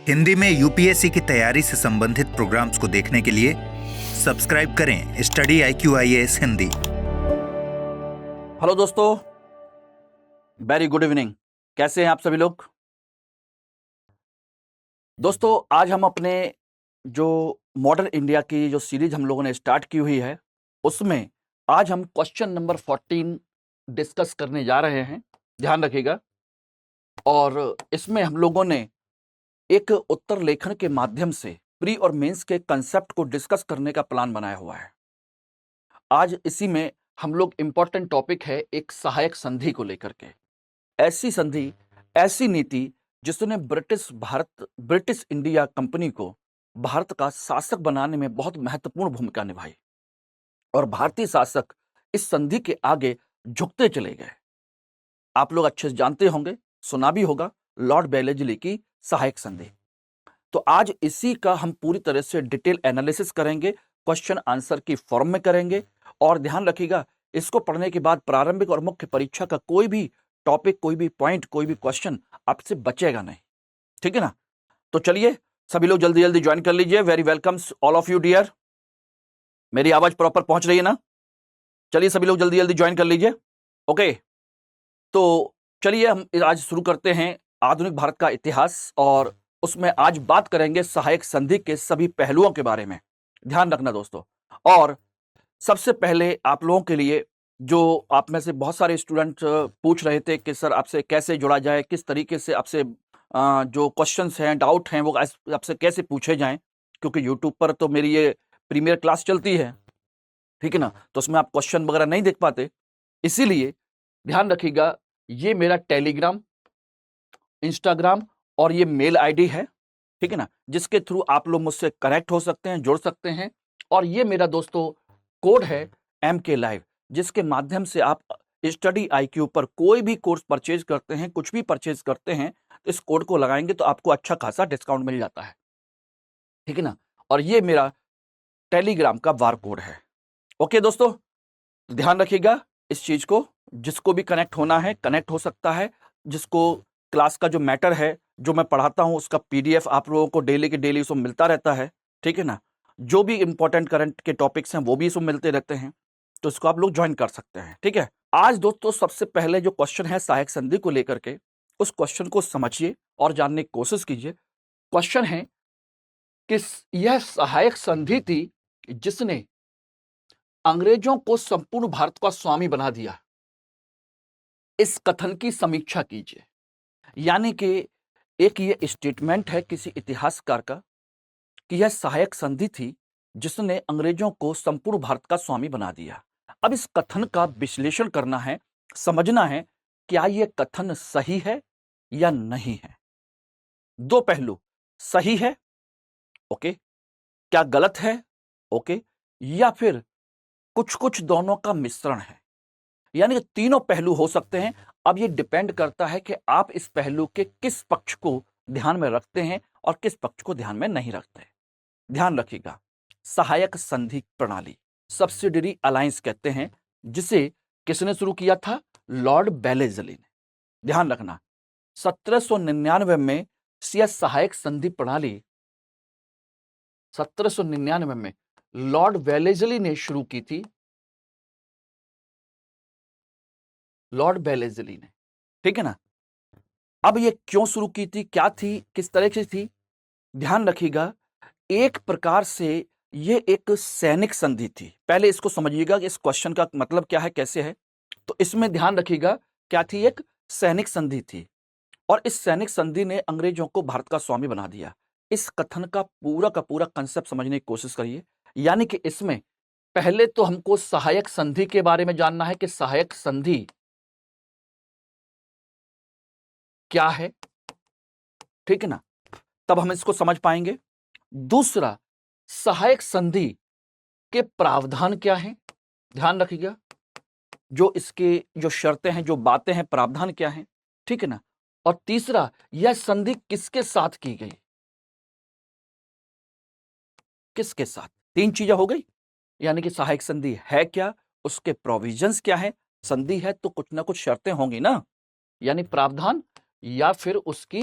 हिंदी में यूपीएससी की तैयारी से संबंधित प्रोग्राम्स को देखने के लिए सब्सक्राइब करें स्टडी IQIAS हिंदी। हेलो दोस्तों, वेरी गुड इवनिंग। कैसे हैं आप सभी लोग? दोस्तों, आज हम अपने जो मॉडर्न इंडिया की जो सीरीज हम लोगों ने स्टार्ट की हुई है, उसमें आज हम क्वेश्चन नंबर 14 डिस्कस करने जा रहे हैं। ध्यान रखिएगा। और इसमें हम लोगों ने एक उत्तर लेखन के माध्यम से प्री और मेंस के कंसेप्ट को डिस्कस करने का प्लान बनाया हुआ है। आज इसी में हम लोग इंपॉर्टेंट टॉपिक है एक सहायक संधि को लेकर के। ऐसी संधि, ऐसी नीति जिसने ब्रिटिश इंडिया कंपनी को भारत का शासक बनाने में बहुत महत्वपूर्ण भूमिका निभाई और भारतीय शासक इस संधि के आगे झुकते चले गए। आप लोग अच्छे से जानते होंगे, सुना भी होगा, लॉर्ड बेलेजली की सहायक संधि। तो आज इसी का हम पूरी तरह से डिटेल एनालिसिस करेंगे, क्वेश्चन आंसर की फॉर्म में करेंगे। और ध्यान रखिएगा, इसको पढ़ने के बाद प्रारंभिक और मुख्य परीक्षा का कोई भी टॉपिक, कोई भी पॉइंट, कोई भी क्वेश्चन आपसे बचेगा नहीं। ठीक है ना? तो चलिए सभी लोग जल्दी जल्दी ज्वाइन कर लीजिए। Very welcomes all of you dear. मेरी आवाज प्रॉपर पहुंच रही है ना? चलिए सभी लोग जल्दी जल्दी ज्वाइन कर लीजिए। ओके, तो चलिए हम आज शुरू करते हैं आधुनिक भारत का इतिहास, और उसमें आज बात करेंगे सहायक संधि के सभी पहलुओं के बारे में। ध्यान रखना दोस्तों। और सबसे पहले आप लोगों के लिए, जो आप में से बहुत सारे स्टूडेंट पूछ रहे थे कि सर आपसे कैसे जुड़ा जाए, किस तरीके से आपसे जो क्वेश्चंस हैं, डाउट हैं, वो आपसे कैसे पूछे जाएं, क्योंकि यूट्यूब पर तो मेरी ये प्रीमियर क्लास चलती है, ठीक है ना? तो उसमें आप क्वेश्चन वगैरह नहीं देख पाते। इसीलिए ध्यान रखिएगा, ये मेरा टेलीग्राम, इंस्टाग्राम और ये मेल आईडी है, ठीक है ना, जिसके थ्रू आप लोग मुझसे कनेक्ट हो सकते हैं, जुड़ सकते हैं। और ये मेरा दोस्तों कोड है MK लाइव, जिसके माध्यम से आप स्टडी IQ पर कोई भी कोर्स परचेज करते हैं, कुछ भी परचेज करते हैं, तो इस कोड को लगाएंगे तो आपको अच्छा खासा डिस्काउंट मिल जाता है, ठीक है ना? और ये मेरा टेलीग्राम का बार कोड है। ओके दोस्तों, ध्यान रखिएगा इस चीज को। जिसको भी कनेक्ट होना है कनेक्ट हो सकता है। जिसको क्लास का जो मैटर है, जो मैं पढ़ाता हूं, उसका PDF आप लोगों को डेली के डेली उसमें मिलता रहता है, ठीक है ना? जो भी इंपॉर्टेंट करंट के टॉपिक्स हैं वो भी इसमें मिलते रहते हैं, तो इसको आप लोग ज्वाइन कर सकते हैं, ठीक है? आज दोस्तों सबसे पहले जो क्वेश्चन है सहायक संधि को लेकर के, उस क्वेश्चन को समझिए और जानने की कोशिश कीजिए। क्वेश्चन है कि यह सहायक संधि थी जिसने अंग्रेजों को संपूर्ण भारत का स्वामी बना दिया। इस कथन की समीक्षा कीजिए। यानी कि एक ये स्टेटमेंट है किसी इतिहासकार का कि यह सहायक संधि थी जिसने अंग्रेजों को संपूर्ण भारत का स्वामी बना दिया। अब इस कथन का विश्लेषण करना है, समझना है क्या यह कथन सही है या नहीं है। दो पहलू, सही है, ओके, क्या गलत है, ओके, या फिर कुछ कुछ दोनों का मिश्रण है। यानी कि तीनों पहलू हो सकते हैं। अब ये डिपेंड करता है कि आप इस पहलू के किस पक्ष को ध्यान में रखते हैं और किस पक्ष को ध्यान में नहीं रखते। ध्यान रखिएगा, सहायक संधि प्रणाली, सब्सिडरी अलायंस कहते हैं, जिसे किसने शुरू किया था? लॉर्ड बेलेजली ने। ध्यान रखना, 1799 में यह सहायक संधि प्रणाली 1799 में लॉर्ड बेलेजली ने शुरू की थी। लॉर्ड बेलेजली ने, ठीक है ना? अब ये क्यों शुरू की थी, क्या थी, किस तरह से थी? ध्यान रखिएगा, एक प्रकार से ये एक सैनिक संधि थी। पहले इसको समझिएगा कि इस क्वेश्चन का मतलब क्या है, कैसे है। तो इसमें ध्यान रखिएगा, क्या थी? एक सैनिक संधि थी, और इस सैनिक संधि ने अंग्रेजों को भारत का स्वामी बना दिया। इस कथन का पूरा कंसेप्ट समझने की कोशिश करिए। यानी कि इसमें पहले तो हमको सहायक संधि के बारे में जानना है कि सहायक संधि क्या है, ठीक है ना? तब हम इसको समझ पाएंगे। दूसरा, सहायक संधि के प्रावधान क्या हैं, ध्यान रखिएगा। जो इसके जो शर्तें हैं, जो बातें हैं, प्रावधान क्या हैं, ठीक है ना? और तीसरा, यह संधि किसके साथ की गई, किसके साथ? तीन चीजें हो गई। यानी कि सहायक संधि है क्या, उसके प्रोविजंस क्या है। संधि है तो कुछ ना कुछ शर्तें होंगी ना, यानी प्रावधान या फिर उसकी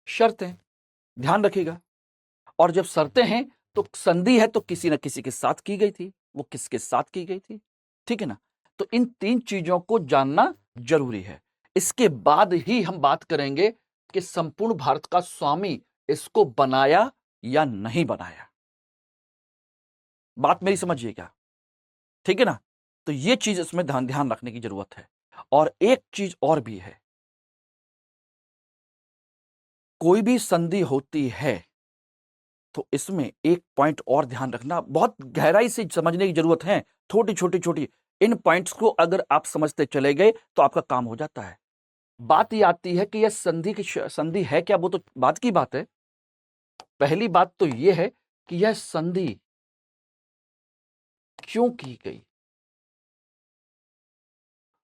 शर्तें। ध्यान रखिएगा। और जब शर्तें हैं तो संधि है तो किसी न किसी के साथ की गई थी, वो किसके साथ की गई थी, ठीक है ना। तो इन 3 चीजों को जानना जरूरी है। इसके बाद ही हम बात करेंगे कि संपूर्ण भारत का स्वामी इसको बनाया या नहीं बनाया। बात मेरी समझिएगा, ठीक है ना। तो ये चीज इसमें ध्यान रखने की जरूरत है। और एक चीज और भी है, कोई भी संधि होती है तो इसमें एक पॉइंट और ध्यान रखना, बहुत गहराई से समझने की जरूरत है। छोटी इन पॉइंट्स को अगर आप समझते चले गए तो आपका काम हो जाता है। बात ये आती है कि यह संधि है क्या, वो तो बात की बात है। पहली बात तो यह है कि यह संधि क्यों की गई,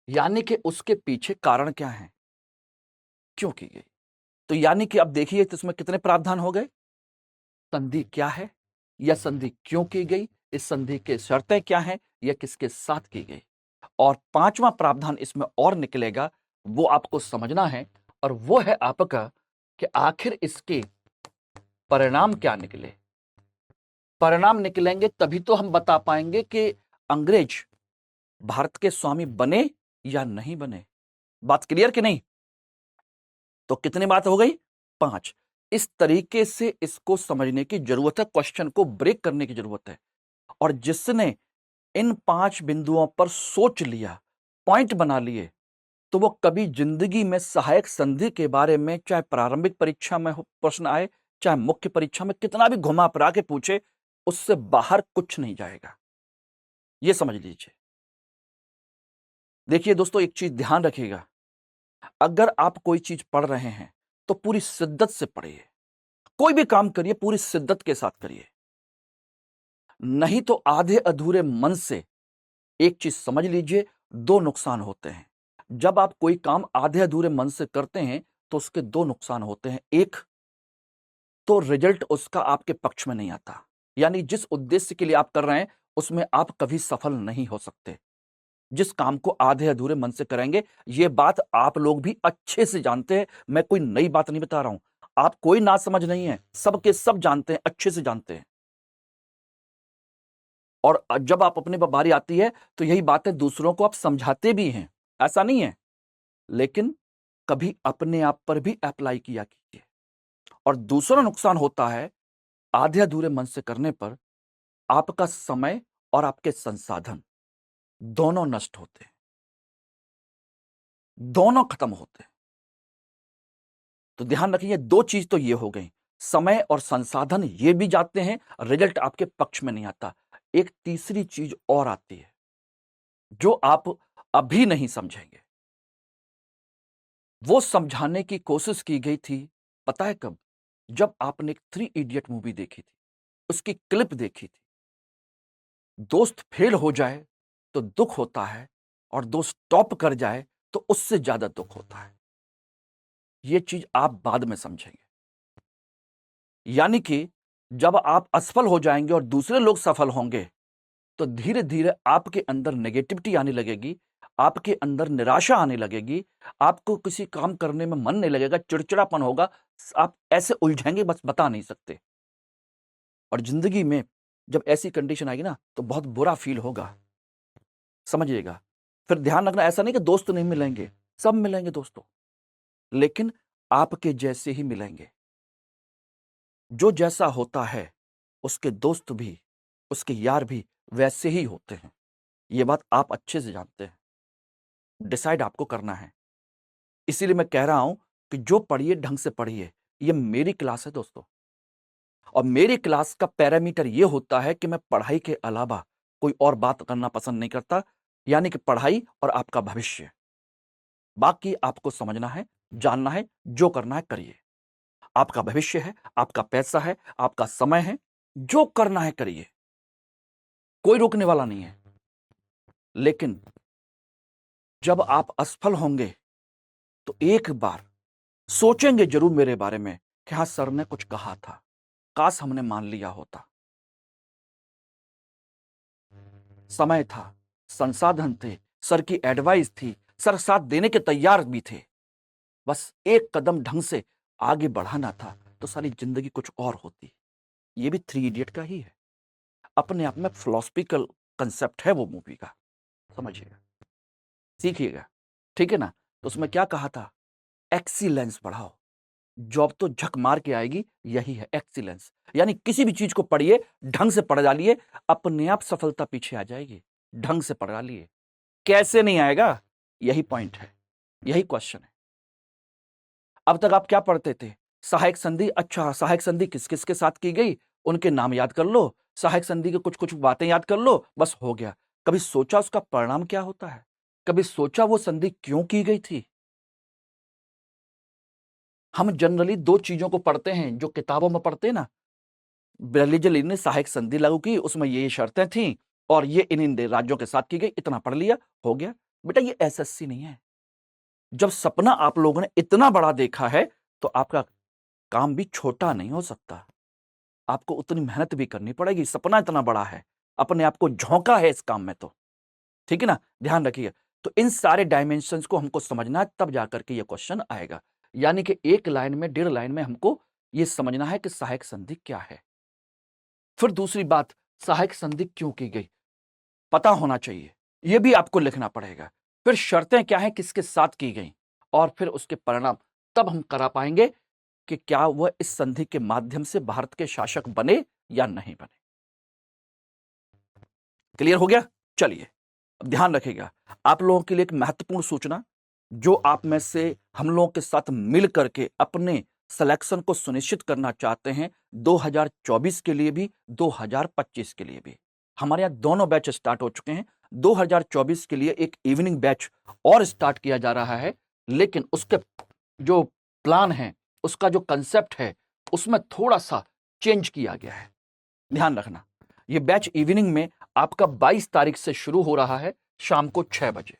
यानी कि उसके पीछे कारण क्या है, क्यों की गई। तो यानी कि अब देखिए तो इसमें कितने प्रावधान हो गए। संधि क्या है, यह संधि क्यों की गई, इस संधि के शर्तें क्या हैं, यह किसके साथ की गई, और 5वां प्रावधान इसमें और निकलेगा, वो आपको समझना है। और वो है आपका कि आखिर इसके परिणाम क्या निकले। परिणाम निकलेंगे तभी तो हम बता पाएंगे कि अंग्रेज भारत के स्वामी बने या नहीं बने। बात क्लियर कि नहीं। तो कितनी बात हो गई, 5। इस तरीके से इसको समझने की जरूरत है, क्वेश्चन को ब्रेक करने की जरूरत है। और जिसने इन 5 बिंदुओं पर सोच लिया, पॉइंट बना लिए, तो वो कभी जिंदगी में सहायक संधि के बारे में चाहे प्रारंभिक परीक्षा में प्रश्न आए, चाहे मुख्य परीक्षा में कितना भी घुमा फिरा के पूछे, उससे बाहर कुछ नहीं जाएगा। ये समझ लीजिए। देखिए दोस्तों, एक चीज ध्यान रखिएगा, अगर आप कोई चीज पढ़ रहे हैं तो पूरी शिद्दत से पढ़िए। कोई भी काम करिए पूरी शिद्दत के साथ करिए, नहीं तो आधे अधूरे मन से एक चीज समझ लीजिए, 2 नुकसान होते हैं। जब आप कोई काम आधे अधूरे मन से करते हैं तो उसके 2 नुकसान होते हैं। एक तो रिजल्ट उसका आपके पक्ष में नहीं आता, यानी जिस उद्देश्य के लिए आप कर रहे हैं उसमें आप कभी सफल नहीं हो सकते। जिस काम को आधे अधूरे मन से करेंगे, ये बात आप लोग भी अच्छे से जानते हैं, मैं कोई नई बात नहीं बता रहा हूं। आप कोई ना समझ नहीं है, सबके सब जानते हैं, अच्छे से जानते हैं। और जब आप अपने पर बारी आती है तो यही बात है, दूसरों को आप समझाते भी हैं, ऐसा नहीं है, लेकिन कभी अपने आप पर भी अप्लाई किया कीजिए। और दूसरा नुकसान होता है आधे अधूरे मन से करने पर, आपका समय और आपके संसाधन दोनों नष्ट होते हैं, दोनों खत्म होते हैं। तो ध्यान रखिए, 2 चीज तो ये हो गई, समय और संसाधन ये भी जाते हैं, रिजल्ट आपके पक्ष में नहीं आता। एक तीसरी चीज और आती है जो आप अभी नहीं समझेंगे। वो समझाने की कोशिश की गई थी, पता है कब? जब आपने एक 3 इडियट मूवी देखी थी, उसकी क्लिप देखी थी। दोस्त फेल हो जाए तो दुख होता है, और दोस्त टॉप कर जाए तो उससे ज्यादा दुख होता है। ये चीज आप बाद में समझेंगे। यानी कि जब आप असफल हो जाएंगे और दूसरे लोग सफल होंगे, तो धीरे धीरे आपके अंदर नेगेटिविटी आने लगेगी, आपके अंदर निराशा आने लगेगी, आपको किसी काम करने में मन नहीं लगेगा, चिड़चिड़ापन होगा, आप ऐसे उलझेंगे बस बता नहीं सकते। और जिंदगी में जब ऐसी कंडीशन आएगी ना तो बहुत बुरा फील होगा, समझिएगा। फिर ध्यान रखना, ऐसा नहीं कि दोस्त नहीं मिलेंगे, सब मिलेंगे दोस्तों, लेकिन आपके जैसे ही मिलेंगे। जो जैसा होता है उसके दोस्त भी, उसके यार भी वैसे ही होते हैं। ये बात आप अच्छे से जानते हैं। डिसाइड आपको करना है। इसीलिए मैं कह रहा हूं कि जो पढ़िए ढंग से पढ़िए। ये मेरी क्लास है दोस्तों, और मेरी क्लास का पैरामीटर ये होता है कि मैं पढ़ाई के अलावा कोई और बात करना पसंद नहीं करता, यानी कि पढ़ाई और आपका भविष्य। बाकी आपको समझना है, जानना है, जो करना है करिए। आपका भविष्य है, आपका पैसा है, आपका समय है, जो करना है करिए, कोई रोकने वाला नहीं है। लेकिन जब आप असफल होंगे तो एक बार सोचेंगे जरूर मेरे बारे में कि हाँ, सर ने कुछ कहा था, काश हमने मान लिया होता। समय था, संसाधन थे, सर की एडवाइस थी, सर साथ देने के तैयार भी थे, बस एक कदम ढंग से आगे बढ़ाना था, तो सारी जिंदगी कुछ और होती। ये भी थ्री इडियट का ही है, अपने आप में फिलोसफिकल कंसेप्ट है वो मूवी का, समझिएगा, सीखिएगा, ठीक है ना। तो उसमें क्या कहा था, एक्सीलेंस बढ़ाओ, जॉब तो झक मार के आएगी, यही है एक्सीलेंस। यानी किसी भी चीज को पढ़िए, ढंग से पढ़ डालिए, अपने आप सफलता पीछे आ जाएगी। ढंग से पढ़ डालिए, कैसे नहीं आएगा, यही पॉइंट है, यही क्वेश्चन है। अब तक आप क्या पढ़ते थे, सहायक संधि, अच्छा सहायक संधि किस किस के साथ की गई, उनके नाम याद कर लो, सहायक संधि के कुछ कुछ बातें याद कर लो, बस हो गया। कभी सोचा उसका परिणाम क्या होता है, कभी सोचा वो संधि क्यों की गई थी। हम जनरली दो चीजों को पढ़ते हैं जो किताबों में पढ़ते हैं ना, बेलीजली ने सहायक संधि लागू की, उसमें ये शर्तें थीं और ये इन राज्यों के साथ की गई, इतना पढ़ लिया, हो गया। बेटा ये एसएससी नहीं है। जब सपना आप लोगों ने इतना बड़ा देखा है तो आपका काम भी छोटा नहीं हो सकता, आपको उतनी मेहनत भी करनी पड़ेगी। सपना इतना बड़ा है, अपने आप को झोंका है इस काम में, तो ठीक है ना, ध्यान रखिए। तो इन सारे डायमेंशंस को हमको समझना है, तब जाकर के ये क्वेश्चन आएगा। यानी कि एक लाइन में, 1.5 लाइन में हमको ये समझना है कि सहायक संधि क्या है। फिर दूसरी बात, सहायक संधि क्यों की गई, पता होना चाहिए, यह भी आपको लिखना पड़ेगा। फिर शर्तें क्या है, किसके साथ की गई, और फिर उसके परिणाम, तब हम करा पाएंगे कि क्या वह इस संधि के माध्यम से भारत के शासक बने या नहीं बने। क्लियर हो गया। चलिए अब ध्यान रखिएगा, आप लोगों के लिए एक महत्वपूर्ण सूचना, जो आप में से हम लोगों के साथ मिल करके अपने सिलेक्शन को सुनिश्चित करना चाहते हैं 2024 के लिए भी, 2025 के लिए भी। हमारे यहाँ दोनों बैच स्टार्ट हो चुके हैं। 2024 के लिए एक इवनिंग बैच और स्टार्ट किया जा रहा है, लेकिन उसके जो प्लान है, उसका जो कंसेप्ट है, उसमें थोड़ा सा चेंज किया गया है। ध्यान रखना, ये बैच इवनिंग में आपका 22 तारीख से शुरू हो रहा है, शाम को 6 बजे,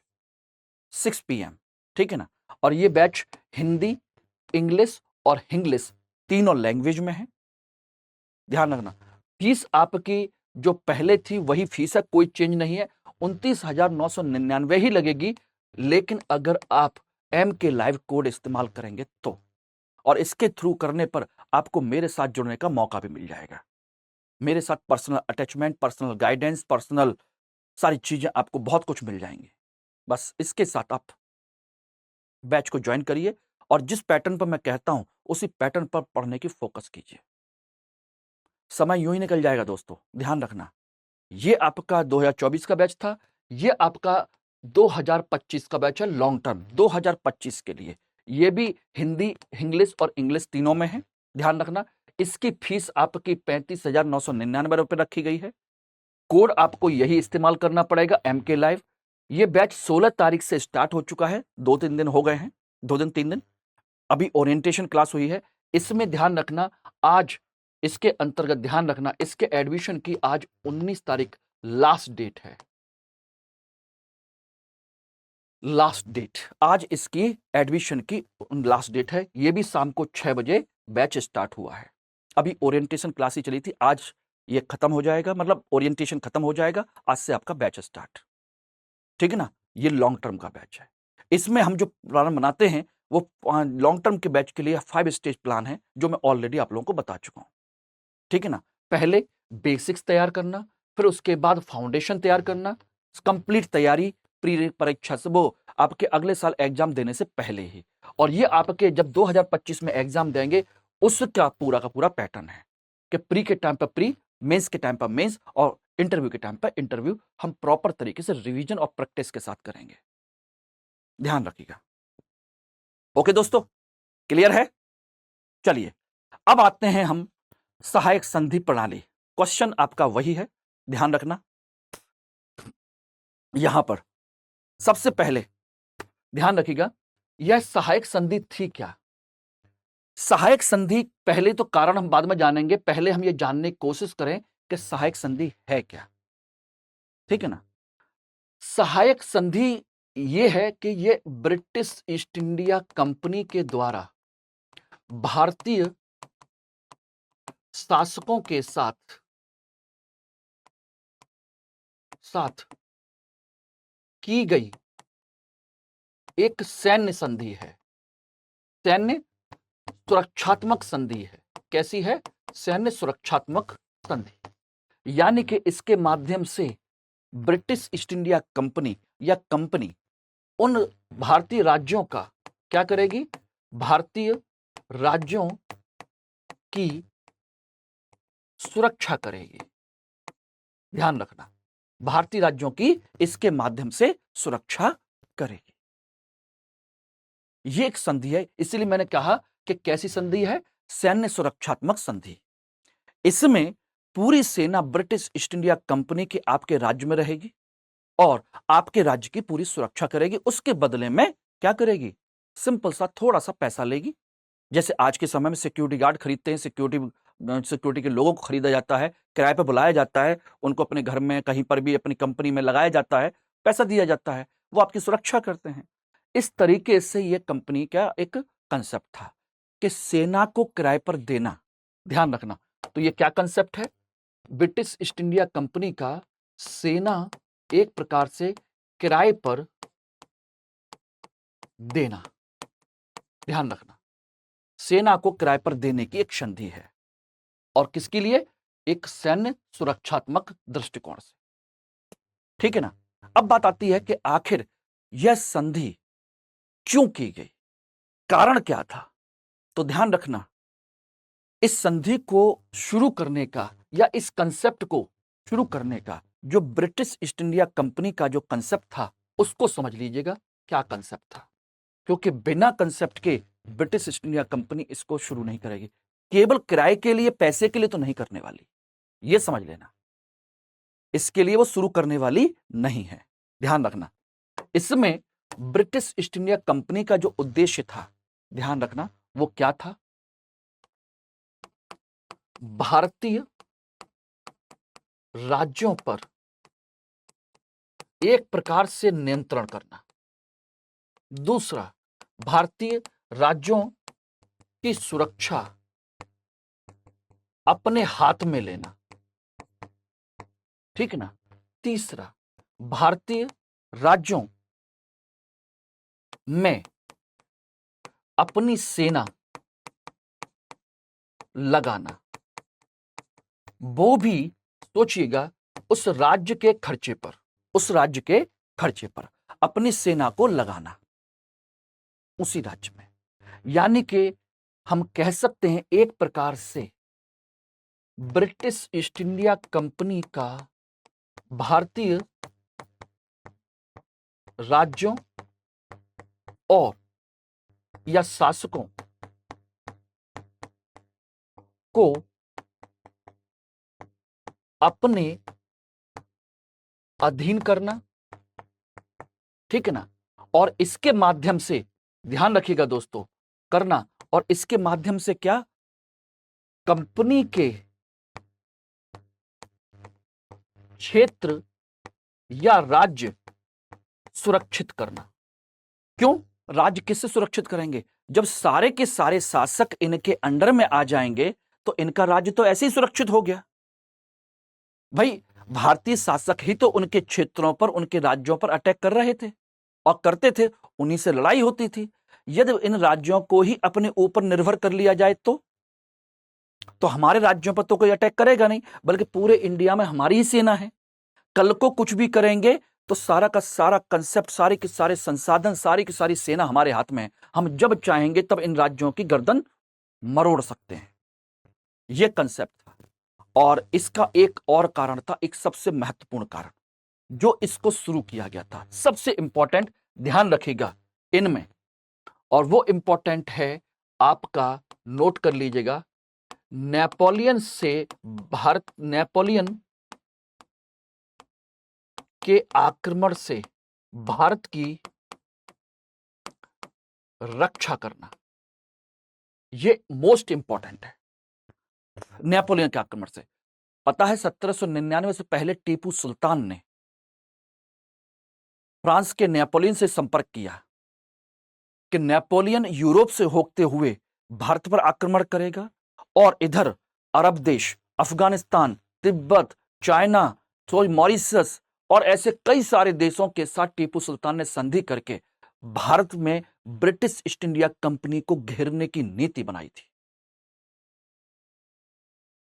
6 PM, ठीक है ना। और ये बैच हिंदी, इंग्लिश और हिंग्लिश तीनों लैंग्वेज में है। ध्यान रखना, फीस आपकी जो पहले थी वही फीस है, कोई चेंज नहीं है, 29,999 ही लगेगी। लेकिन अगर आप एम के लाइव कोड इस्तेमाल करेंगे तो, और इसके थ्रू करने पर आपको मेरे साथ जुड़ने का मौका भी मिल जाएगा। मेरे साथ personal attachment, personal guidance, personal सारी चीजें आपको बहुत कुछ मिल जाएंगी। बस इसके साथ आप बैच को ज्वाइन करिए और जिस पैटर्न पर मैं कहता हूं उसी पैटर्न पर पढ़ने की फोकस कीजिए। समय यूं ही निकल जाएगा दोस्तों, ध्यान रखना। ये आपका 2024 का बैच था, ये आपका 2025 का बैच है, लॉन्ग टर्म 2025 के लिए। ये भी हिंदी, इंग्लिश और इंग्लिश तीनों में है। ध्यान रखना, इसकी फीस आपकी 35,999 रुपए रखी गई है। कोड आपको यही इस्तेमाल करना पड़ेगा, MK लाइव। ये बैच 16 तारीख से स्टार्ट हो चुका है, 2-3 दिन हो गए हैं, 2 दिन 3 दिन। अभी ओरिएंटेशन क्लास हुई है। इसमें ध्यान रखना, आज इसके अंतर्गत ध्यान रखना, इसके एडमिशन की आज 19 तारीख लास्ट डेट है। लास्ट डेट, आज इसकी एडमिशन की लास्ट डेट है। ये भी शाम को 6 बजे बैच स्टार्ट हुआ है। अभी ओरिएंटेशन क्लास ही चली थी, आज ये खत्म हो जाएगा, मतलब ओरिएंटेशन खत्म हो जाएगा, आज से आपका बैच स्टार्ट, ठीक है ना। ये लॉन्ग टर्म का बैच है। इसमें हम जो प्लान बनाते हैं वो लॉन्ग टर्म के बैच के लिए 5 स्टेज प्लान है, जो मैं ऑलरेडी आप लोगों को बता चुका हूं, ठीक है ना। पहले बेसिक्स तैयार करना, फिर उसके बाद फाउंडेशन तैयार करना, कंप्लीट तैयारी प्री परीक्षा से, वो आपके अगले साल एग्जाम देने से पहले ही। और ये आपके जब 2025 में एग्जाम देंगे उसका पूरा का पूरा पैटर्न है कि प्री के टाइम पर प्री, मेंस के टाइम पर मेंस और इंटरव्यू के टाइम पर इंटरव्यू, हम प्रॉपर तरीके से रिवीजन और प्रैक्टिस के साथ करेंगे। ध्यान रखिएगा। ओके दोस्तों, क्लियर है। चलिए अब आते हैं हम सहायक संधि प्रणाली। क्वेश्चन आपका वही है, ध्यान रखना। यहां पर सबसे पहले ध्यान रखिएगा, यह सहायक संधि थी क्या। सहायक संधि, पहले तो कारण हम बाद में जानेंगे, पहले हम यह जानने की कोशिश करें कि सहायक संधि है क्या, ठीक है ना। सहायक संधि यह है कि यह ब्रिटिश ईस्ट इंडिया कंपनी के द्वारा भारतीय शासकों के साथ की गई एक सैन्य संधि है, सैन्य सुरक्षात्मक संधि है। कैसी है? सैन्य सुरक्षात्मक संधि। यानी कि इसके माध्यम से ब्रिटिश ईस्ट इंडिया कंपनी या कंपनी उन भारतीय राज्यों का क्या करेगी? भारतीय राज्यों की सुरक्षा करेगी। ध्यान रखना, भारतीय राज्यों की इसके माध्यम से सुरक्षा करेगी। यह एक संधि है, इसलिए मैंने कहा कि कैसी संधि है? सैन्य सुरक्षात्मक संधि। इसमें पूरी सेना ब्रिटिश ईस्ट इंडिया कंपनी के आपके राज्य में रहेगी और आपके राज्य की पूरी सुरक्षा करेगी। उसके बदले में क्या करेगी? सिंपल सा थोड़ा सा पैसा लेगी। जैसे आज के समय में सिक्योरिटी गार्ड खरीदते हैं, सिक्योरिटी के लोगों को खरीदा जाता है, किराए पर बुलाया जाता है, उनको अपने घर में कहीं पर भी अपनी कंपनी में लगाया जाता है, पैसा दिया जाता है, वो आपकी सुरक्षा करते हैं। इस तरीके से यह कंपनी का एक कंसेप्ट था कि सेना को किराए पर देना। ध्यान रखना, तो यह क्या कंसेप्ट है? ब्रिटिश ईस्ट इंडिया कंपनी का सेना एक प्रकार से किराए पर देना। ध्यान रखना, सेना को किराए पर देने की एक संधि है। और किसके लिए? एक सैन्य सुरक्षात्मक दृष्टिकोण से। ठीक है ना? अब बात आती है कि आखिर यह संधि क्यों की गई, कारण क्या था? तो ध्यान रखना, इस संधि को शुरू करने का या इस कंसेप्ट को शुरू करने का जो ब्रिटिश ईस्ट इंडिया कंपनी का जो कंसेप्ट था उसको समझ लीजिएगा क्या कंसेप्ट था, क्योंकि बिना कंसेप्ट के ब्रिटिश ईस्ट इंडिया कंपनी इसको शुरू नहीं करेगी। केवल किराए के लिए, पैसे के लिए तो नहीं करने वाली, यह समझ लेना। इसके लिए वो शुरू करने वाली नहीं है। ध्यान रखना, इसमें ब्रिटिश ईस्ट इंडिया कंपनी का जो उद्देश्य था, ध्यान रखना, वो क्या था? भारतीय राज्यों पर एक प्रकार से नियंत्रण करना। दूसरा, भारतीय राज्यों की सुरक्षा अपने हाथ में लेना। ठीक है ना? तीसरा, भारतीय राज्यों में अपनी सेना लगाना, वो भी सोचिएगा उस राज्य के खर्चे पर, उस राज्य के खर्चे पर अपनी सेना को लगाना उसी राज्य में। यानी कि हम कह सकते हैं एक प्रकार से ब्रिटिश ईस्ट इंडिया कंपनी का भारतीय राज्यों और या शासकों को अपने अधीन करना। ठीक है ना? और इसके माध्यम से, ध्यान रखिएगा दोस्तों, करना, और इसके माध्यम से क्या? कंपनी के क्षेत्र या राज्य सुरक्षित करना। क्यों? राज्य किससे सुरक्षित करेंगे? जब सारे के सारे शासक इनके अंडर में आ जाएंगे तो इनका राज्य तो ऐसे ही सुरक्षित हो गया। भाई, भारतीय शासक ही तो उनके क्षेत्रों पर, उनके राज्यों पर अटैक कर रहे थे और करते थे, उन्हीं से लड़ाई होती थी। यदि इन राज्यों को ही अपने ऊपर निर्भर कर लिया जाए तो हमारे राज्यों पर तो कोई अटैक करेगा नहीं, बल्कि पूरे इंडिया में हमारी ही सेना है। कल को कुछ भी करेंगे तो सारा का सारा कंसेप्ट, सारे के सारे संसाधन, सारी की सारी सेना हमारे हाथ में है। हम जब चाहेंगे तब इन राज्यों की गर्दन मरोड़ सकते हैं। यह कंसेप्ट था। और इसका एक और कारण था, एक सबसे महत्वपूर्ण कारण जो इसको शुरू किया गया था, सबसे इंपॉर्टेंट, ध्यान रखिएगा इनमें, और वो इंपॉर्टेंट है, आपका नोट कर लीजिएगा। नेपोलियन के आक्रमण से भारत की रक्षा करना, यह मोस्ट इंपॉर्टेंट है। नेपोलियन के आक्रमण से, पता है 1799 से पहले टीपू सुल्तान ने फ्रांस के नेपोलियन से संपर्क किया कि नेपोलियन यूरोप से होते हुए भारत पर आक्रमण करेगा और इधर अरब देश, अफगानिस्तान, तिब्बत, चाइना, मॉरिशस और ऐसे कई सारे देशों के साथ टीपू सुल्तान ने संधि करके भारत में ब्रिटिश ईस्ट इंडिया कंपनी को घेरने की नीति बनाई थी।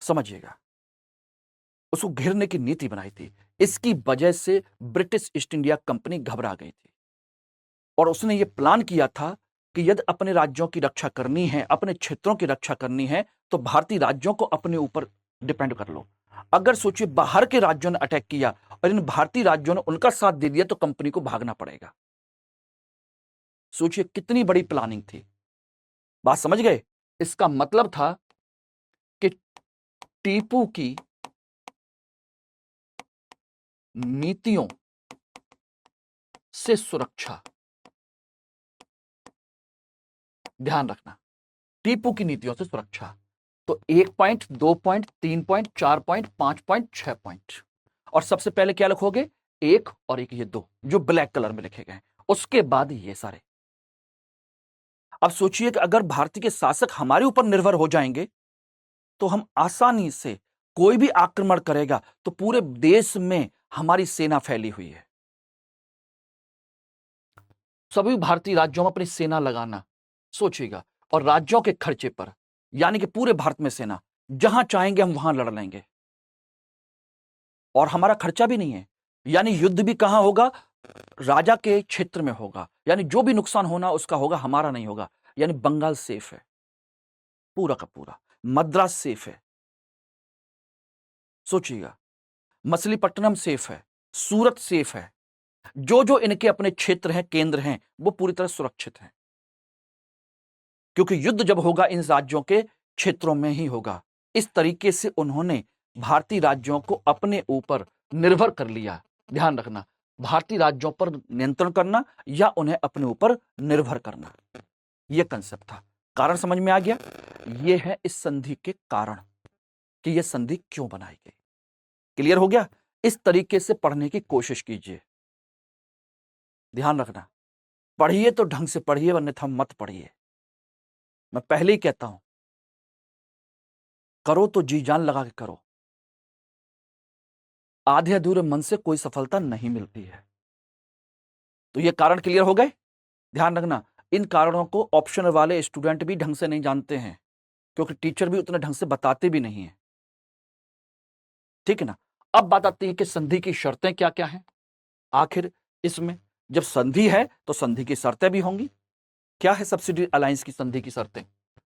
समझिएगा, उसको घेरने की नीति बनाई थी। इसकी वजह से ब्रिटिश ईस्ट इंडिया कंपनी घबरा गई थी और उसने ये प्लान किया था कि यदि अपने राज्यों की रक्षा करनी है, अपने क्षेत्रों की रक्षा करनी है, तो भारतीय राज्यों को अपने ऊपर डिपेंड कर लो। अगर सोचिए बाहर के राज्यों ने अटैक किया और इन भारतीय राज्यों ने उनका साथ दे दिया तो कंपनी को भागना पड़ेगा। सोचिए कितनी बड़ी प्लानिंग थी। बात समझ गए? इसका मतलब था कि टीपू की नीतियों से सुरक्षा, ध्यान रखना, टीपू की नीतियों से सुरक्षा। तो 1 point, 2 point, 3 point, 4 point, 5 point, 6 point. और सबसे पहले क्या लिखोगे? 1 और 1 ये 2 जो ब्लैक कलर में लिखे गए। उसके बाद ये सारे। अब सोचिए कि अगर भारतीय के शासक हमारे ऊपर निर्भर हो जाएंगे तो हम आसानी से, कोई भी आक्रमण करेगा तो पूरे देश में हमारी सेना फैली हुई है, सभी भारतीय राज्यों में अपनी सेना लगाना, सोचिएगा, और राज्यों के खर्चे पर, यानी कि पूरे भारत में सेना, जहां चाहेंगे हम वहां लड़ लेंगे और हमारा खर्चा भी नहीं है। यानी युद्ध भी कहां होगा? राजा के क्षेत्र में होगा, यानी जो भी नुकसान होना उसका होगा, हमारा नहीं होगा। यानी बंगाल सेफ है, पूरा का पूरा मद्रास सेफ है, सोचिएगा, मछलीपट्टनम सेफ है, सूरत सेफ है, जो जो इनके अपने क्षेत्र हैं, केंद्र हैं, वो पूरी तरह सुरक्षित हैं, क्योंकि युद्ध जब होगा इन राज्यों के क्षेत्रों में ही होगा। इस तरीके से उन्होंने भारतीय राज्यों को अपने ऊपर निर्भर कर लिया। ध्यान रखना, भारतीय राज्यों पर नियंत्रण करना या उन्हें अपने ऊपर निर्भर करना, यह कंसेप्ट था। कारण समझ में आ गया? यह है इस संधि के कारण कि यह संधि क्यों बनाई गई। क्लियर हो गया? इस तरीके से पढ़ने की कोशिश कीजिए। ध्यान रखना, पढ़िए तो ढंग से पढ़िए, अन्यथा मत पढ़िए। मैं पहले ही कहता हूं, करो तो जी जान लगा के करो, आधे अधूरे मन से कोई सफलता नहीं मिलती है। तो ये कारण क्लियर हो गए? ध्यान रखना, इन कारणों को ऑप्शनल वाले स्टूडेंट भी ढंग से नहीं जानते हैं, क्योंकि टीचर भी उतने ढंग से बताते भी नहीं है। ठीक है ना? अब बात आती है कि संधि की शर्तें क्या क्या हैं। आखिर इसमें जब संधि है तो संधि की शर्तें भी होंगी। क्या है सब्सिडी अलायंस की संधि की शर्तें?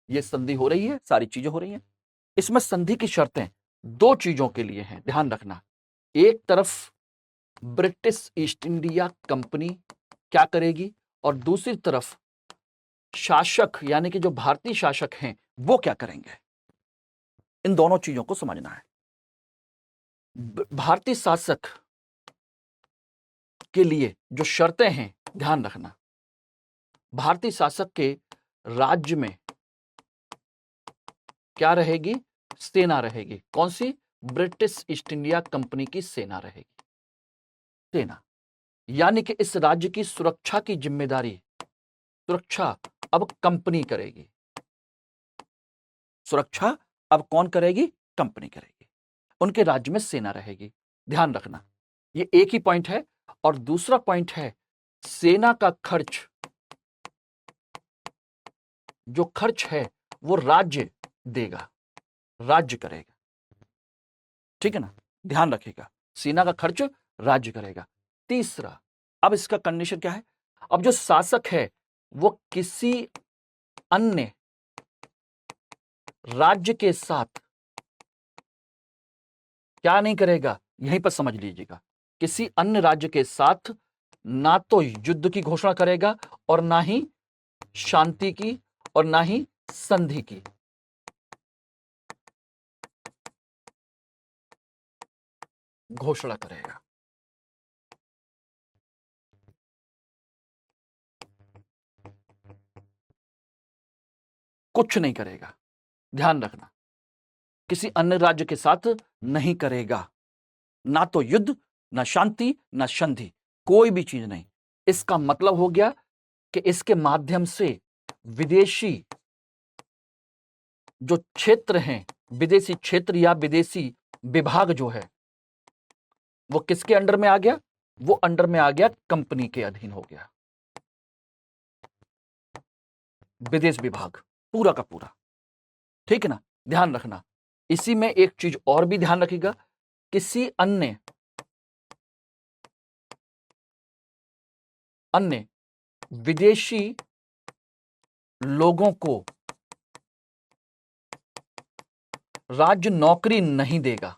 ये संधि हो रही है, सारी चीजें हो रही हैं। इसमें संधि की शर्तें 2 चीजों के लिए हैं, ध्यान रखना। एक तरफ ब्रिटिश ईस्ट इंडिया कंपनी क्या करेगी और दूसरी तरफ शासक, यानी कि जो भारतीय शासक हैं, वो क्या करेंगे। इन दोनों चीजों को समझना है। भारतीय शासक के लिए जो शर्तें हैं, ध्यान रखना, भारतीय शासक के राज्य में क्या रहेगी? सेना रहेगी। कौन सी? ब्रिटिश ईस्ट इंडिया कंपनी की सेना रहेगी। सेना, यानी कि इस राज्य की सुरक्षा की जिम्मेदारी, सुरक्षा अब कंपनी करेगी। सुरक्षा अब कौन करेगी? कंपनी करेगी। उनके राज्य में सेना रहेगी। ध्यान रखना, ये एक ही पॉइंट है। और दूसरा पॉइंट है, सेना का खर्च, जो खर्च है वो राज्य देगा, राज्य करेगा। ठीक है ना? ध्यान रखिएगा, सेना का खर्च राज्य करेगा। तीसरा, अब इसका कंडीशन क्या है? अब जो शासक है वो किसी अन्य राज्य के साथ क्या नहीं करेगा, यहीं पर समझ लीजिएगा, किसी अन्य राज्य के साथ ना तो युद्ध की घोषणा करेगा और ना ही शांति की और ना ही संधि की। घोषणा करेगा। कुछ नहीं करेगा, ध्यान रखना, किसी अन्य राज्य के साथ नहीं करेगा, ना तो युद्ध, ना शांति, ना संधि, कोई भी चीज नहीं। इसका मतलब हो गया कि इसके माध्यम से विदेशी जो क्षेत्र हैं, विदेशी क्षेत्र या विदेशी विभाग जो है, वो किसके अंडर में आ गया? वो अंडर में आ गया, कंपनी के अधीन हो गया, विदेश विभाग पूरा का पूरा। ठीक है ना? ध्यान रखना, इसी में एक चीज और भी ध्यान रखिएगा, किसी अन्य विदेशी लोगों को राज्य नौकरी नहीं देगा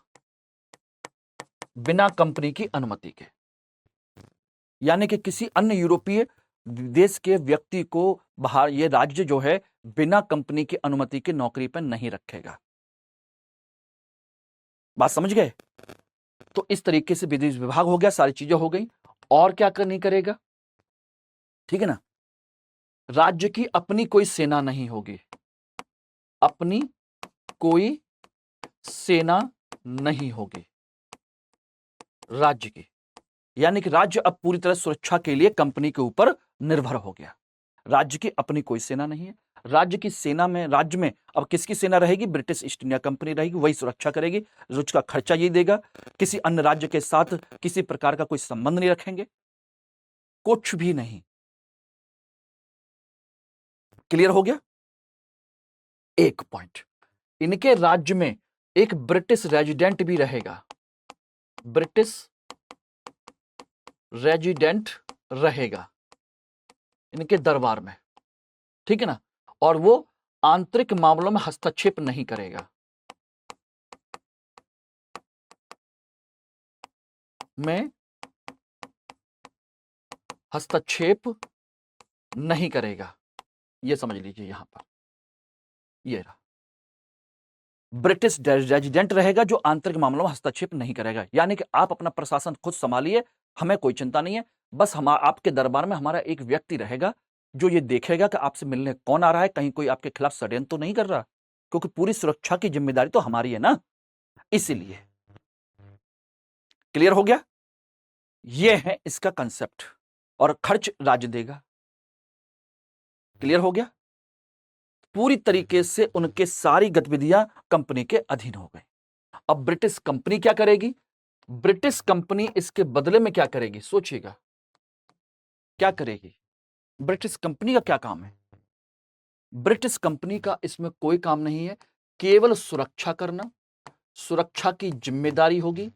बिना कंपनी की अनुमति के। यानी कि किसी अन्य यूरोपीय देश के व्यक्ति को बाहर ये राज्य जो है बिना कंपनी की अनुमति के नौकरी पर नहीं रखेगा। बात समझ गए? तो इस तरीके से विदेश विभाग हो गया, सारी चीजें हो गई। और क्या नहीं करेगा, ठीक है ना? राज्य की अपनी कोई सेना नहीं होगी, अपनी कोई सेना नहीं होगी राज्य की। यानी कि राज्य अब पूरी तरह सुरक्षा के लिए कंपनी के ऊपर निर्भर हो गया। राज्य की अपनी कोई सेना नहीं है। राज्य की सेना में, राज्य में अब किसकी सेना रहेगी? ब्रिटिश ईस्ट इंडिया कंपनी रहेगी, वही सुरक्षा करेगी, उसका खर्चा ये देगा। किसी अन्य राज्य के साथ किसी प्रकार का कोई संबंध नहीं रखेंगे, कुछ भी नहीं। क्लियर हो गया? एक पॉइंट, इनके राज्य में एक ब्रिटिश रेजिडेंट भी रहेगा, ब्रिटिश रेजिडेंट रहेगा इनके दरबार में, ठीक है ना? और वो आंतरिक मामलों में हस्तक्षेप नहीं करेगा, में हस्तक्षेप नहीं करेगा। ये समझ लीजिए, यहां पर ये रहा, ब्रिटिश रेजिडेंट रहेगा जो आंतरिक मामलों में हस्तक्षेप नहीं करेगा। यानी कि आप अपना प्रशासन खुद संभालिए, हमें कोई चिंता नहीं है। बस हम आपके दरबार में हमारा एक व्यक्ति रहेगा जो ये देखेगा कि आपसे मिलने कौन आ रहा है, कहीं कोई आपके खिलाफ षड्यंत्र तो नहीं कर रहा, क्योंकि पूरी सुरक्षा की जिम्मेदारी तो हमारी है ना, इसीलिए। क्लियर हो गया? ये है इसका कंसेप्ट, और खर्च राज्य देगा। क्लियर हो गया? पूरी तरीके से उनके सारी गतिविधियां कंपनी के अधीन हो गई। अब ब्रिटिश कंपनी क्या करेगी? ब्रिटिश कंपनी इसके बदले में क्या करेगी? सोचिएगा, क्या करेगी? ब्रिटिश कंपनी का क्या काम है? ब्रिटिश कंपनी का इसमें कोई काम नहीं है, केवल सुरक्षा करना, सुरक्षा की जिम्मेदारी होगी।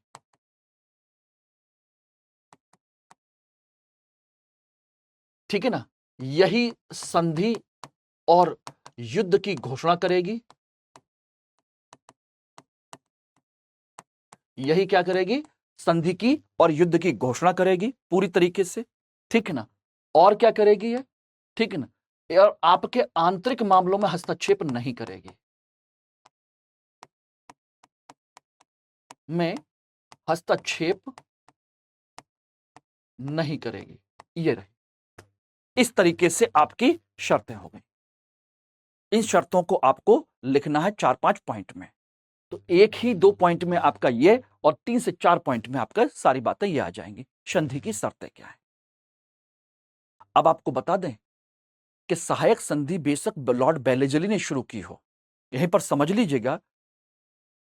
ठीक है ना? यही संधि और युद्ध की घोषणा करेगी। यही क्या करेगी? संधि की और युद्ध की घोषणा करेगी पूरी तरीके से, ठीक है ना? और क्या करेगी ये, ठीक है ना? और आपके आंतरिक मामलों में हस्तक्षेप नहीं करेगी, में हस्तक्षेप नहीं करेगी। ये रही, इस तरीके से आपकी शर्तें हो गई। इन शर्तों को आपको लिखना है 4-5 पॉइंट में। तो एक ही 2 पॉइंट में आपका ये, और 3 से 4 पॉइंट में आपका सारी बातें ये आ जाएंगी, संधि की शर्तें क्या है। अब आपको बता दें कि सहायक संधि बेशक लॉर्ड बेलेजली ने शुरू की हो, यहीं पर समझ लीजिएगा,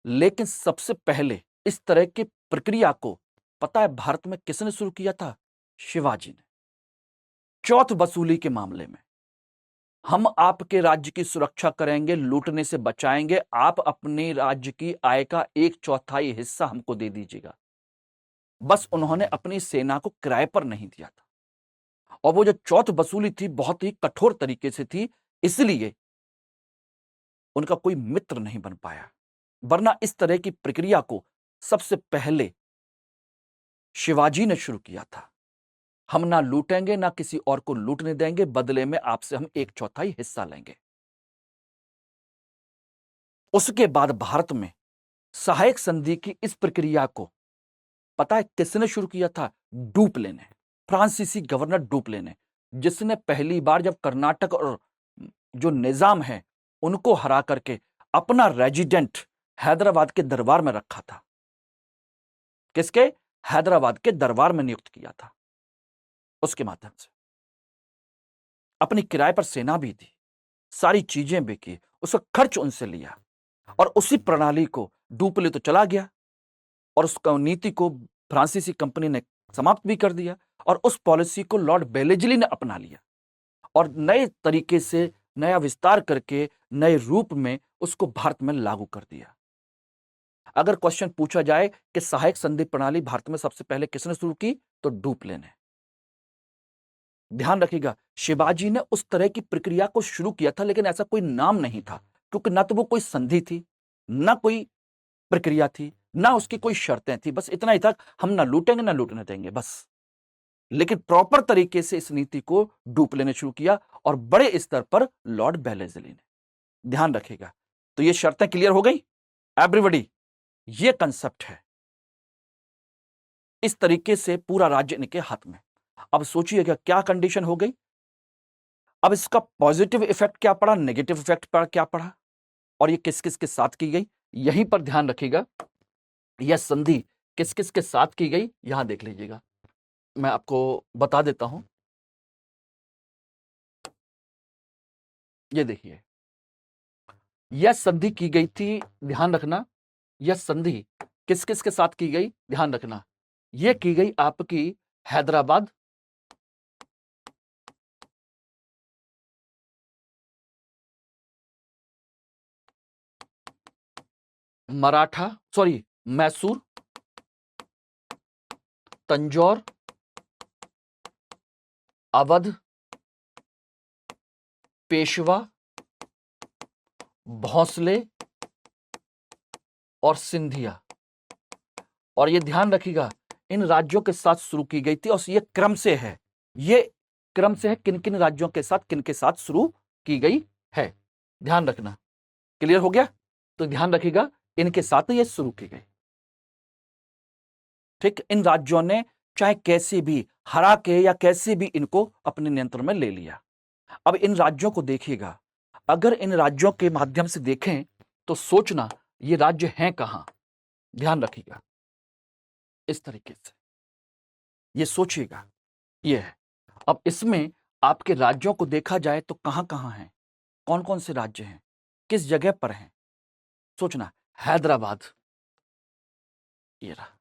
लेकिन सबसे पहले इस तरह की प्रक्रिया को पता है भारत में किसने शुरू किया था? शिवाजी ने। चौथ वसूली के मामले में हम आपके राज्य की सुरक्षा करेंगे, लूटने से बचाएंगे, आप अपने राज्य की आय का 1/4 हिस्सा हमको दे दीजिएगा। बस उन्होंने अपनी सेना को किराए पर नहीं दिया था, और वो जो चौथ वसूली थी बहुत ही कठोर तरीके से थी, इसलिए उनका कोई मित्र नहीं बन पाया। वरना इस तरह की प्रक्रिया को सबसे पहले शिवाजी ने शुरू किया था। हम ना लूटेंगे, ना किसी और को लूटने देंगे, बदले में आपसे हम 1/4 हिस्सा लेंगे। उसके बाद भारत में सहायक संधि की इस प्रक्रिया को पता है किसने शुरू किया था? डुप्ले ने, फ्रांसीसी गवर्नर डुप्ले ने, जिसने पहली बार जब कर्नाटक और जो निजाम है उनको हरा करके अपना रेजिडेंट हैदराबाद के दरबार में रखा था। किसके? हैदराबाद के दरबार में नियुक्त किया था। उसके माध्यम से अपनी किराए पर सेना भी दी, सारी चीजें भी की, उसका खर्च उनसे लिया, और उसी प्रणाली को डुप्ले तो चला गया और उस नीति को फ्रांसीसी कंपनी ने समाप्त भी कर दिया, और उस पॉलिसी को लॉर्ड बेलेजली ने अपना लिया और नए तरीके से, नया विस्तार करके, नए रूप में उसको भारत में लागू कर दिया। अगर क्वेश्चन पूछा जाए कि सहायक संधि प्रणाली भारत में सबसे पहले किसने शुरू की, तो डुप्ले ने। ध्यान रखिएगा, शिवाजी ने उस तरह की प्रक्रिया को शुरू किया था, लेकिन ऐसा कोई नाम नहीं था, क्योंकि ना तो वो कोई संधि थी, ना कोई प्रक्रिया थी, ना उसकी कोई शर्तें थी। बस इतना ही था, हम ना लूटेंगे ना लूटने देंगे, बस। लेकिन प्रॉपर तरीके से इस नीति को डुप्ले ने शुरू किया, और बड़े स्तर पर लॉर्ड बेलेजली ने। ध्यान रखिएगा। तो ये शर्तें क्लियर हो गई एवरीबॉडी? ये कंसेप्ट है। इस तरीके से पूरा राज्य इनके हाथ में। अब सोचिएगा क्या कंडीशन हो गई। अब इसका पॉजिटिव इफेक्ट क्या पड़ा, नेगेटिव इफेक्ट पर क्या पड़ा, और ये किस किस के साथ की गई, यहीं पर ध्यान रखिएगा। यह संधि किस किस के साथ की गई, यहां देख लीजिएगा, मैं आपको बता देता हूं। ये देखिए, यह संधि की गई थी, ध्यान रखना, यह संधि किस किस के साथ की गई, ध्यान रखना। यह की गई आपकी हैदराबाद, मराठा, सॉरी, मैसूर, तंजौर, अवध, पेशवा, भोंसले और सिंधिया। और ये ध्यान रखिएगा, इन राज्यों के साथ शुरू की गई थी, और ये क्रम से है, ये क्रम से है किन किन राज्यों के साथ, किन के साथ शुरू की गई है। ध्यान रखना, क्लियर हो गया? तो ध्यान रखिएगा, इनके साथ ये शुरू की गई। ठीक, इन राज्यों ने चाहे कैसे भी हरा के या कैसे भी इनको अपने नियंत्रण में ले लिया। अब इन राज्यों को देखिएगा, अगर इन राज्यों के माध्यम से देखें तो सोचना ये राज्य हैं कहां। ध्यान रखिएगा, इस तरीके से ये सोचिएगा, ये है। अब इसमें आपके राज्यों को देखा जाए तो कहां कहां हैं, कौन कौन से राज्य हैं, किस जगह पर हैं। सोचना, हैदराबाद, ये रहा,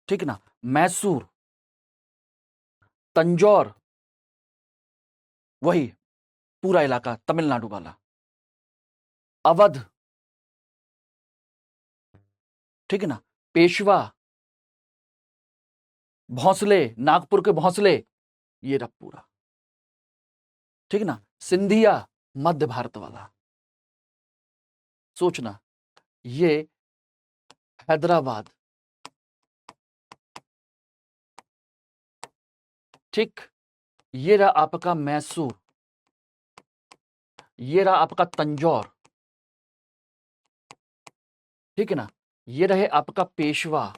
ठीक ना, मैसूर, तंजौर, वही पूरा इलाका तमिलनाडु वाला, अवध, ठीक है ना, पेशवा, भोंसले, नागपुर के भोंसले, ये रहा पूरा, ठीक है ना, सिंधिया, मध्य भारत वाला। सोचना, ये हैदराबाद, ठीक, ये रहा आपका मैसूर, ये रहा आपका तंजौर, ठीक है ना, ये रहे आपका पेशवा,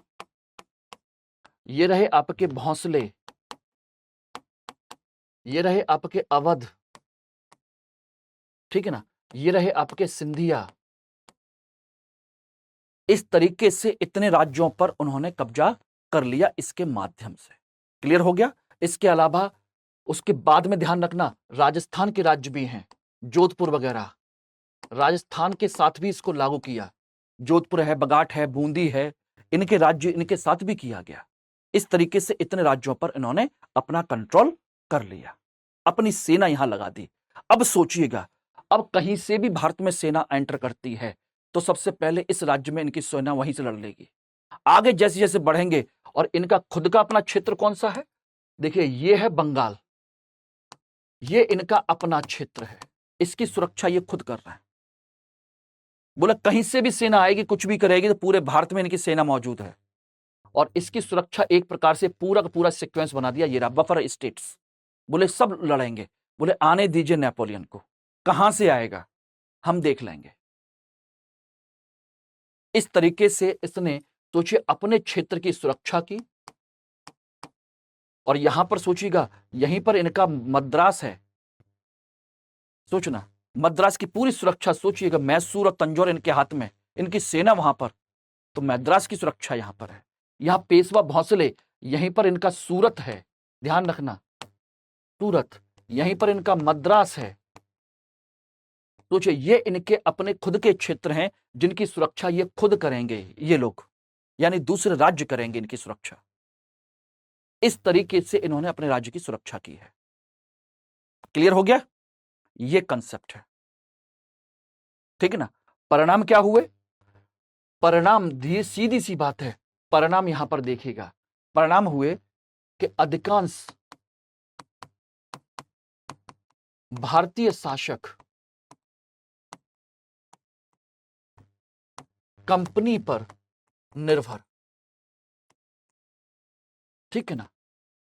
ये रहे आपके भोंसले, ये रहे आपके अवध, ठीक है ना, ये रहे आपके सिंधिया। इस तरीके से इतने राज्यों पर उन्होंने कब्जा कर लिया इसके माध्यम से। क्लियर हो गया? इसके अलावा उसके बाद में ध्यान रखना, राजस्थान के राज्य भी हैं, जोधपुर वगैरह, राजस्थान के साथ भी इसको लागू किया। जोधपुर है, बगाट है, बूंदी है, इनके राज्य इनके साथ भी किया गया। इस तरीके से इतने राज्यों पर इन्होंने अपना कंट्रोल कर लिया, अपनी सेना यहां लगा दी। अब सोचिएगा, अब कहीं से भी भारत में सेना एंटर करती है तो सबसे पहले इस राज्य में इनकी सेना वहीं से लड़ लेगी। आगे जैसे जैसे बढ़ेंगे, और इनका खुद का अपना क्षेत्र कौन सा है, देखिए, ये है बंगाल, ये इनका अपना क्षेत्र है, इसकी सुरक्षा ये खुद कर रहा है। बोला कहीं से भी सेना आएगी, कुछ भी करेगी, तो पूरे भारत में इनकी सेना मौजूद है, और इसकी सुरक्षा एक प्रकार से पूरा का पूरा सीक्वेंस बना दिया। ये रहा बफर स्टेट्स, बोले सब लड़ेंगे, बोले आने दीजिए नेपोलियन को, कहां से आएगा हम देख लेंगे। इस तरीके से इसने, सोचिए, अपने क्षेत्र की सुरक्षा की। और यहां पर सोचिएगा, यहीं पर इनका मद्रास है, सोचना, मद्रास की पूरी सुरक्षा सोचिएगा, मैसूर और तंजौर इनके हाथ में, इनकी सेना वहां पर, तो मद्रास की सुरक्षा यहां पर है। यहां पेशवा भोंसले, यहीं पर इनका सूरत है, ध्यान रखना, सूरत, यहीं पर इनका मद्रास है। सोचिए, ये इनके अपने खुद के क्षेत्र हैं जिनकी सुरक्षा ये खुद करेंगे, ये लोग, यानी दूसरे राज्य करेंगे इनकी सुरक्षा। इस तरीके से इन्होंने अपने राज्य की सुरक्षा की है। क्लियर हो गया? ये कंसेप्ट है, ठीक है ना। परिणाम क्या हुए? परिणाम सीधी सी बात है, परिणाम यहां पर देखिएगा। परिणाम हुए कि अधिकांश भारतीय शासक कंपनी पर निर्भर, ठीक है ना।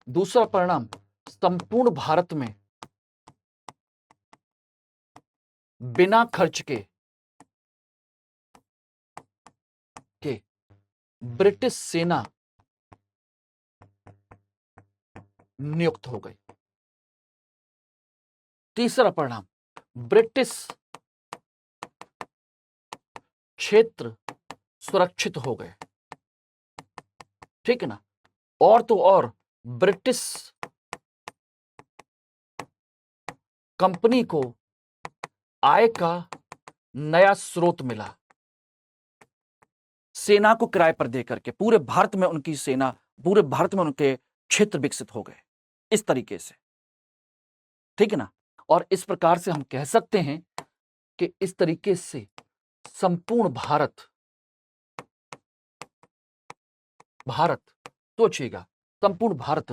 दूसरा परिणाम, संपूर्ण भारत में बिना खर्च के ब्रिटिश सेना नियुक्त हो गई। तीसरा परिणाम, ब्रिटिश क्षेत्र सुरक्षित हो गए, ठीक है ना। और तो और ब्रिटिश कंपनी को आय का नया स्रोत मिला, सेना को किराए पर देकर के पूरे भारत में उनकी सेना, पूरे भारत में उनके क्षेत्र विकसित हो गए इस तरीके से, ठीक है ना। और इस प्रकार से हम कह सकते हैं कि इस तरीके से संपूर्ण भारत सोचिएगा, संपूर्ण Bharat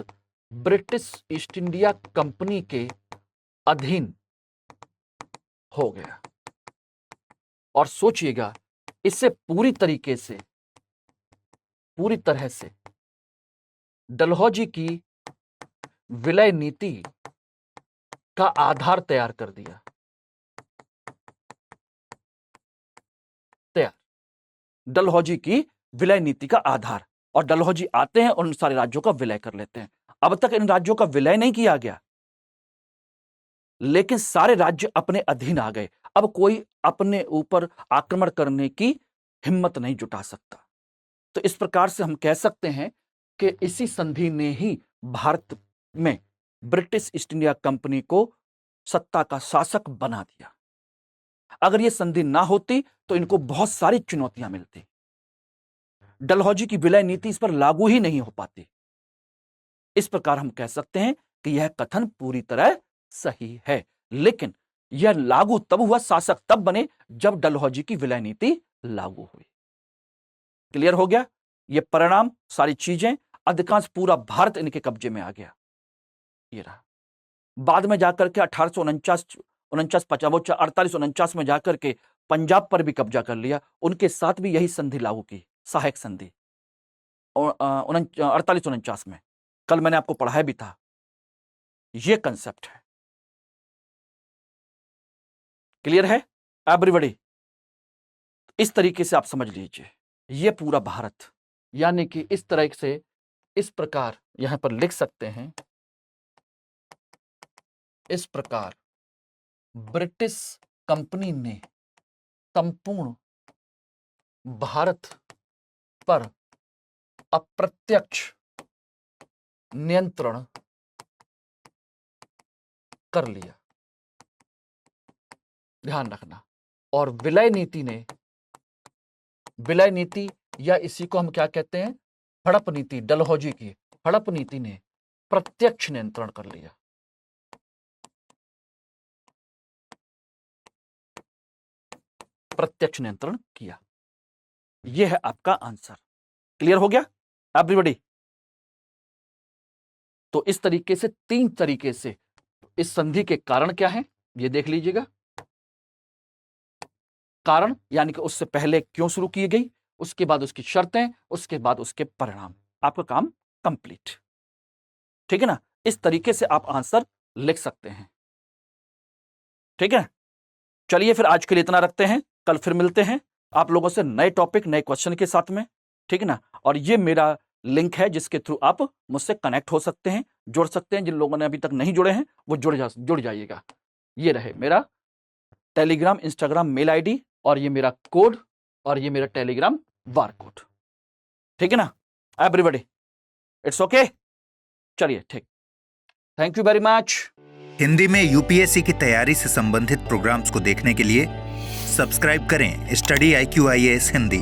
British east India company के अधीन हो गया। और सोचिएगा, इससे पूरी तरह से डलहौजी की विलय नीति का आधार तैयार कर दिया। डलहौजी की विलय नीति का आधार, और डलहौजी आते हैं और उन सारे राज्यों का विलय कर लेते हैं। अब तक इन राज्यों का विलय नहीं किया गया, लेकिन सारे राज्य अपने अधीन आ गए। अब कोई अपने ऊपर आक्रमण करने की हिम्मत नहीं जुटा सकता। तो इस प्रकार से हम कह सकते हैं कि इसी संधि ने ही भारत में ब्रिटिश ईस्ट इंडिया कंपनी को सत्ता का शासक बना दिया। अगर यह संधि ना होती तो इनको बहुत सारी चुनौतियां मिलती, डलहौजी की विलय नीति इस पर लागू ही नहीं हो पाती। इस प्रकार हम कह सकते हैं कि यह कथन पूरी तरह सही है, लेकिन यह लागू तब हुआ, शासक तब बने जब डलहौजी की विलय नीति लागू हुई। क्लियर हो गया? ये परिणाम, सारी चीजें, अधिकांश पूरा भारत इनके कब्जे में आ गया। ये रहा। बाद में जाकर के 1849 में जाकर के पंजाब पर भी कब्जा कर लिया, उनके साथ भी यही संधि लागू की, सहायक संधि 48-49 में। कल मैंने आपको पढ़ाया भी था। यह कंसेप्ट है। क्लियर है एवरीबॉडी? इस तरीके से आप समझ लीजिए, यह पूरा भारत, यानी कि इस तरह से, इस प्रकार यहां पर लिख सकते हैं, इस प्रकार ब्रिटिश कंपनी ने संपूर्ण भारत पर अप्रत्यक्ष नियंत्रण कर लिया। ध्यान रखना। और विलय नीति या इसी को हम क्या कहते हैं, हड़प नीति, डलहौजी की हड़प नीति ने प्रत्यक्ष नियंत्रण कर लिया। प्रत्यक्ष नियंत्रण किया। यह है आपका आंसर। क्लियर हो गया एवरीबॉडी? तो इस तरीके से, 3 तरीके से इस संधि के कारण क्या है ये देख लीजिएगा। कारण यानी कि उससे पहले क्यों शुरू की गई, उसके बाद उसकी शर्तें, उसके बाद उसके परिणाम। आपका काम कंप्लीट। ठीक है ना? इस तरीके से आप आंसर लिख सकते हैं। ठीक है, चलिए फिर आज के लिए इतना रखते हैं। कल फिर मिलते हैं आप लोगों से नए टॉपिक, नए क्वेश्चन के साथ में। ठीक है ना? और ये मेरा लिंक है जिसके थ्रू आप मुझसे कनेक्ट हो सकते हैं, जुड़ सकते हैं। जिन लोगों ने अभी तक नहीं जुड़े हैं वो जुड़ जाइएगा। ये रहे मेरा टेलीग्राम, इंस्टाग्राम मेल आईडी, और ये मेरा कोड, और ये मेरा टेलीग्राम बारकोड। ठीक है ना एवरीबॉडी? It's okay? चलिए ठीक, thank you very much. Hindi में यूपीएससी की तैयारी से संबंधित प्रोग्राम्स को देखने के लिए सब्सक्राइब करें स्टडी IQ IAS हिंदी।